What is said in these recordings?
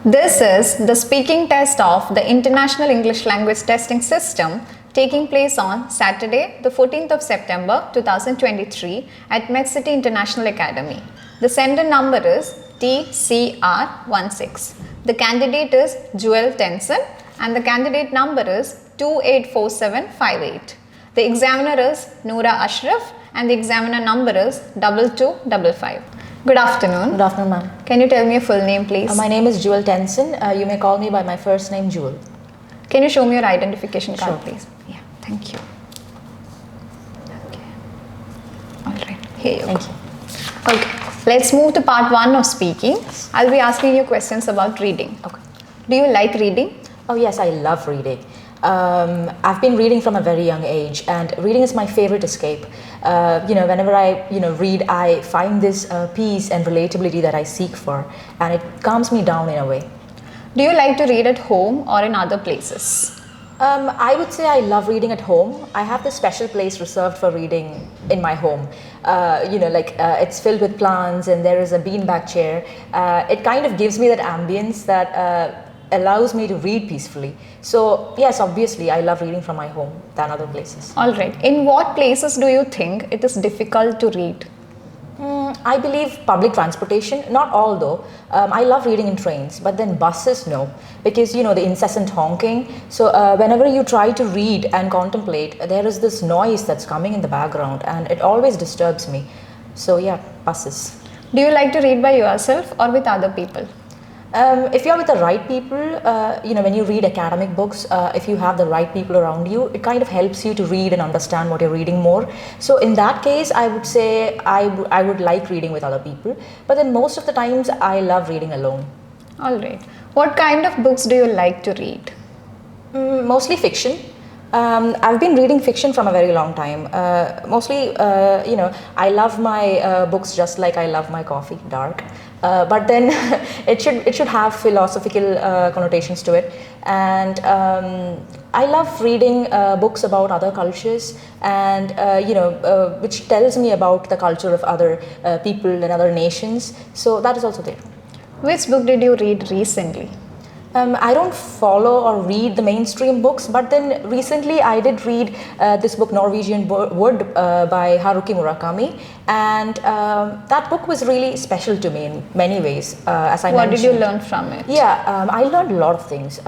This is the speaking test of the International English Language Testing System taking place on Saturday, the 14th of September 2023 at Medcity International Academy. The sender number is TCR16. The candidate is 𝐿𝐿 Tenson and the candidate number is 284758. The examiner is Noora Ashraf and the examiner number is 2255. Good afternoon. Good afternoon, ma'am. Can you tell me your full name, please? My name is 𝐿𝐿 Tenson. You may call me by my first name, Jewel. Can you show me your identification card, Sure. please? Yeah, thank you. Okay. All right, here you Thank go. you. Okay, let's move to part 1 of speaking. I'll be asking you questions about reading. Okay. Do you like reading? Oh yes, I love reading. I've been reading from a very young age, and reading is my favorite escape. Whenever I read, I find this peace and relatability that I seek for, and it calms me down in a way. Do you like to read at home or in other places? I would say I love reading at home. I have this special place reserved for reading in my home. It's filled with plants and there is a beanbag chair. It kind of gives me that ambience that allows me to read peacefully. So yes, obviously I love reading from my home than other places. All right. In what places do you think it is difficult to read? I believe public transportation, not all though. I love reading in trains, but then buses, no. Because the incessant honking. So whenever you try to read and contemplate, there is this noise that's coming in the background and it always disturbs me. So yeah, buses. Do you like to read by yourself or with other people? If you're with the right people, when you read academic books, if you have the right people around you, it kind of helps you to read and understand what you're reading more. So in that case, I would say I would like reading with other people. But then most of the times, I love reading alone. All right. What kind of books do you like to read? Mostly fiction. I've been reading fiction from a very long time. I love my books just like I love my coffee, dark. But then it should have philosophical connotations to it. And I love reading books about other cultures and which tells me about the culture of other people and other nations. So that is also there. Which book did you read recently? I don't follow or read the mainstream books, but then recently I did read this book Norwegian Wood by Haruki Murakami, and that book was really special to me in many ways, as I mentioned. What did you learn from it? Yeah, I learned a lot of things.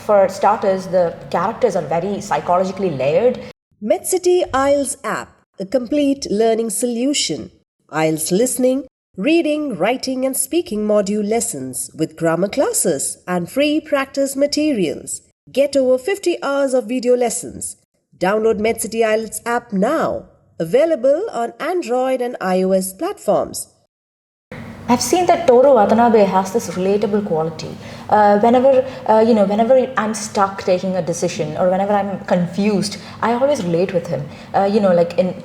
For starters, the characters are very psychologically layered. Medcity IELTS app, a complete learning solution. IELTS listening, reading, writing and speaking module lessons with grammar classes and free practice materials. Get over 50 hours of video lessons. Download Medcity IELTS app now. Available on Android and iOS platforms. I've seen that Toru Watanabe has this relatable quality. Whenever I'm stuck taking a decision or whenever I'm confused, I always relate with him.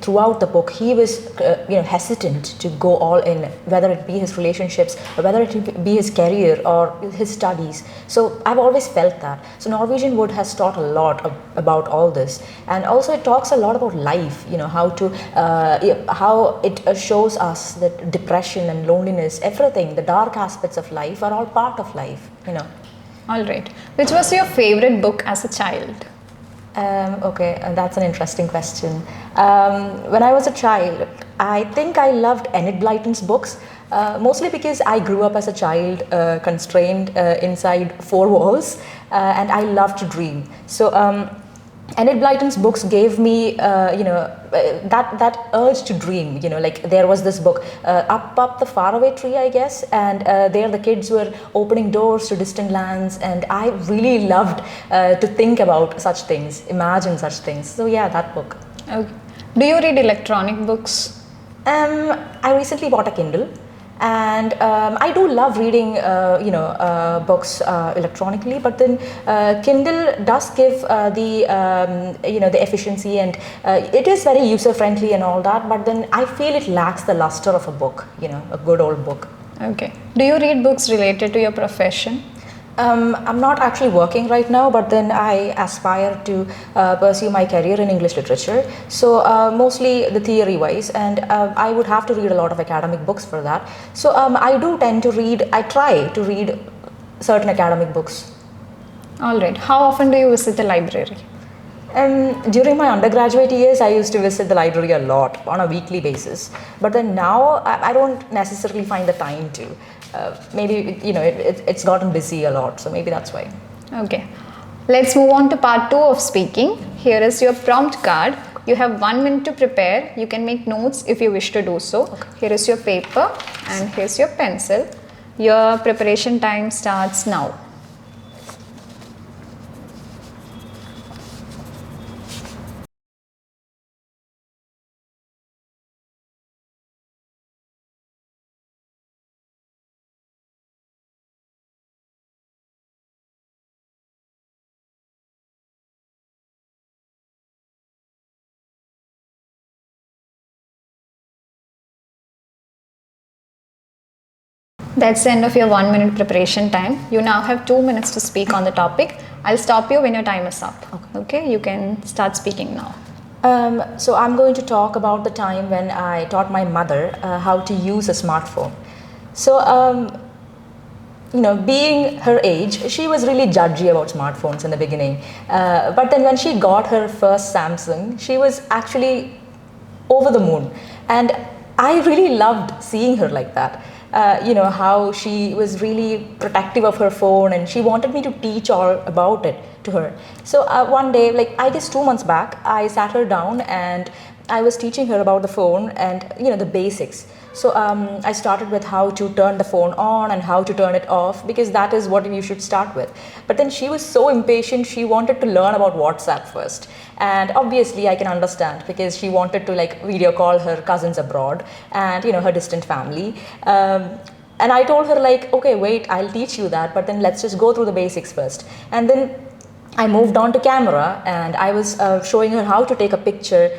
Throughout the book, he was hesitant to go all in, whether it be his relationships or whether it be his career or his studies. So I've always felt that. So Norwegian Wood has taught a lot about all this, and also it talks a lot about life. How it shows us that depression and loneliness, everything, the dark aspects of life are all part of life. All right. Which was your favorite book as a child? Okay, that's an interesting question. When I was a child, I think I loved Enid Blyton's books, mostly because I grew up as a child constrained inside four walls, and I loved to dream. So Enid Blyton's books gave me, that urge to dream. There was this book, Up the Faraway Tree, I guess, and there the kids were opening doors to distant lands, and I really loved to think about such things, imagine such things. So yeah, that book. Okay. Do you read electronic books? I recently bought a Kindle. And I do love reading, books electronically, but then Kindle does give the efficiency, and it is very user friendly and all that. But then I feel it lacks the luster of a book, a good old book. Okay. Do you read books related to your profession? I'm not actually working right now, but then I aspire to pursue my career in English literature. So mostly the theory wise, and I would have to read a lot of academic books for that. So I do tend to read, I try to read certain academic books. All right. How often do you visit the library? During my undergraduate years, I used to visit the library a lot on a weekly basis. But then now, I don't necessarily find the time to. Maybe, it's gotten busy a lot, so maybe that's why. Okay. Let's move on to part 2 of speaking. Here is your prompt card. You have 1 minute to prepare. You can make notes if you wish to do so. Okay. Here is your paper and here's your pencil. Your preparation time starts now. That's the end of your 1 minute preparation time. You now have 2 minutes to speak on the topic. I'll stop you when your time is up. Okay, you can start speaking now. So I'm going to talk about the time when I taught my mother how to use a smartphone. So, being her age, she was really judgy about smartphones in the beginning. But then when she got her first Samsung, she was actually over the moon. And I really loved seeing her like that. How she was really protective of her phone and she wanted me to teach all about it to her. So one day, like I guess 2 months back, I sat her down and I was teaching her about the phone and the basics. So I started with how to turn the phone on and how to turn it off, because that is what you should start with. But then she was so impatient, she wanted to learn about WhatsApp first. And obviously I can understand, because she wanted to like video call her cousins abroad and her distant family. And I told her like, okay, wait, I'll teach you that, but then let's just go through the basics first. And then I moved on to camera and I was showing her how to take a picture.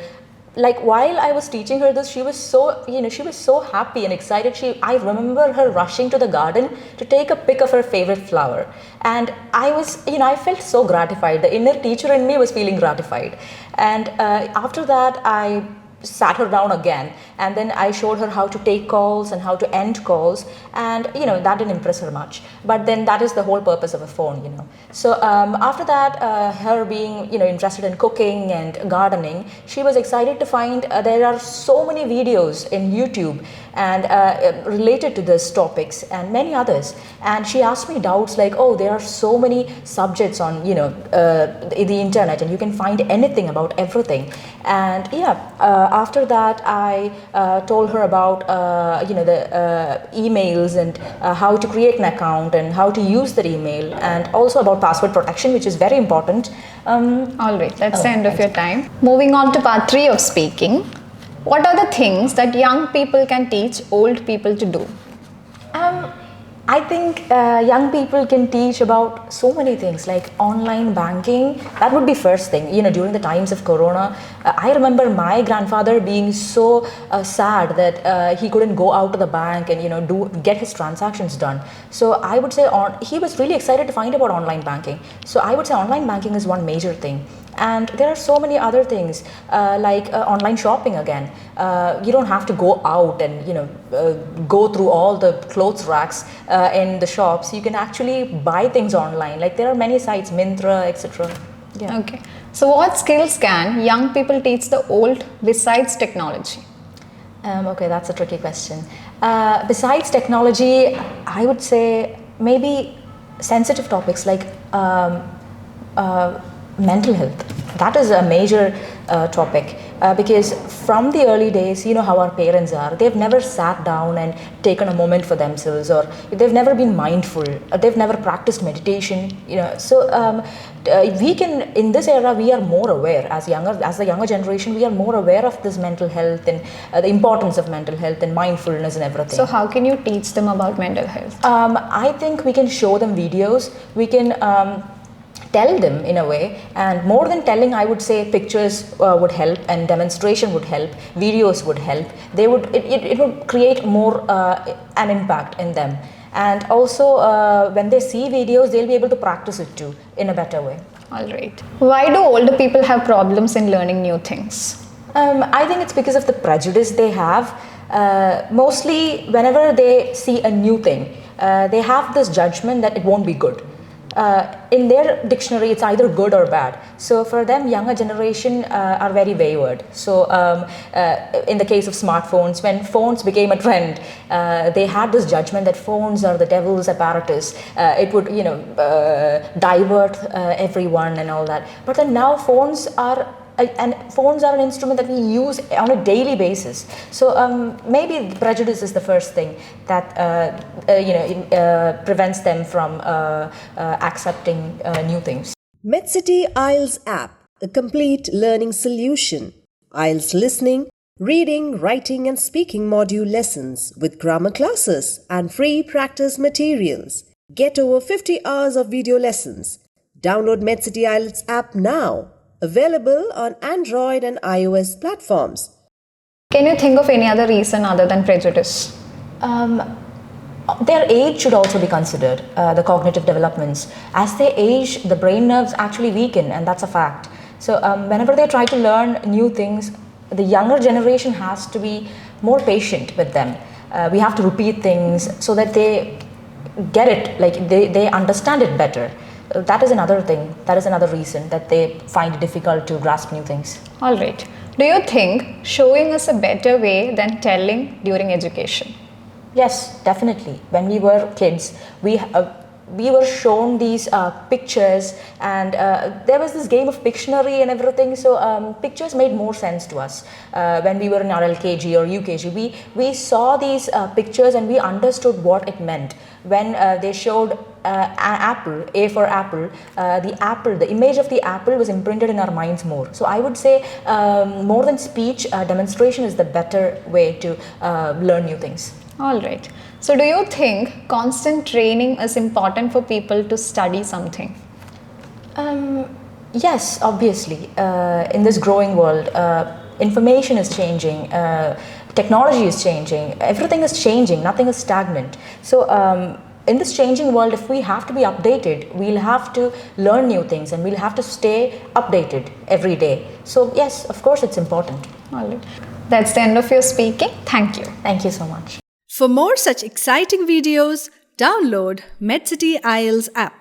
Like while I was teaching her this, she was so, she was so happy and excited. I remember her rushing to the garden to take a pic of her favorite flower. And I was, I felt so gratified. The inner teacher in me was feeling gratified. And after that, I sat her down again and then I showed her how to take calls and how to end calls, and that didn't impress her much, but then that is the whole purpose of a phone. So after that, her being interested in cooking and gardening, she was excited to find there are so many videos in YouTube and related to these topics and many others, and she asked me doubts like, oh, there are so many subjects on the internet and you can find anything about everything. And after that I told her about the emails and how to create an account and how to use that email, and also about password protection, which is very important. All right, that's the end of your time. Moving on to part 3 of speaking. What are the things that young people can teach old people to do? I think young people can teach about so many things, like online banking. That would be first thing. During the times of Corona, I remember my grandfather being so sad that he couldn't go out to the bank and get his transactions done. So I would say he was really excited to find about online banking. So I would say online banking is one major thing. And there are so many other things like online shopping again. You don't have to go out and go through all the clothes racks in the shops. You can actually buy things online. Like there are many sites, Myntra, etc. Yeah. Okay. So what skills can young people teach the old besides technology? Okay, that's a tricky question. Besides technology, I would say maybe sensitive topics like mental health. That is a major topic because from the early days, how our parents are. They've never sat down and taken a moment for themselves, or they've never been mindful. They've never practiced meditation. So we can, in this era, we are more aware as the younger generation. We are more aware of this mental health and the importance of mental health and mindfulness and everything. So how can you teach them about mental health? I think we can show them videos. We can tell them in a way, and more than telling, I would say pictures would help and demonstration would help, videos would help. It would create more an impact in them, and also when they see videos, they'll be able to practice it too in a better way. All right. Why do older people have problems in learning new things? I think it's because of the prejudice they have. Mostly whenever they see a new thing, they have this judgment that it won't be good. In their dictionary, it's either good or bad. So for them, younger generation are very wayward. So in the case of smartphones, when phones became a trend, they had this judgment that phones are the devil's apparatus. It would, divert everyone and all that. But then now phones are an instrument that we use on a daily basis. So maybe prejudice is the first thing that prevents them from accepting new things. Medcity IELTS app, a complete learning solution. IELTS listening, reading, writing and speaking module lessons with grammar classes and free practice materials. Get over 50 hours of video lessons. Download Medcity IELTS app now. Available on Android and iOS platforms. Can you think of any other reason other than prejudice? Their age should also be considered, the cognitive developments. As they age, the brain nerves actually weaken, and that's a fact. So whenever they try to learn new things, the younger generation has to be more patient with them. We have to repeat things so that they get it, like they understand it better. That is another thing, that is another reason that they find it difficult to grasp new things. All right. Do you think showing is a better way than telling during education? Yes, definitely. When we were kids, we were shown these pictures, and there was this game of Pictionary and everything, so pictures made more sense to us. When we were in our LKG or UKG, we saw these pictures and we understood what it meant. When they showed an apple, A for apple, the image of the apple was imprinted in our minds more. So I would say more than speech, demonstration is the better way to learn new things. All right. So do you think constant training is important for people to study something? Yes, obviously. In this growing world, information is changing, technology is changing, everything is changing, nothing is stagnant. So in this changing world, if we have to be updated, we'll have to learn new things and we'll have to stay updated every day. So yes, of course it's important. All right. That's the end of your speaking. Thank you. Thank you so much. For more such exciting videos, download Medcity IELTS app.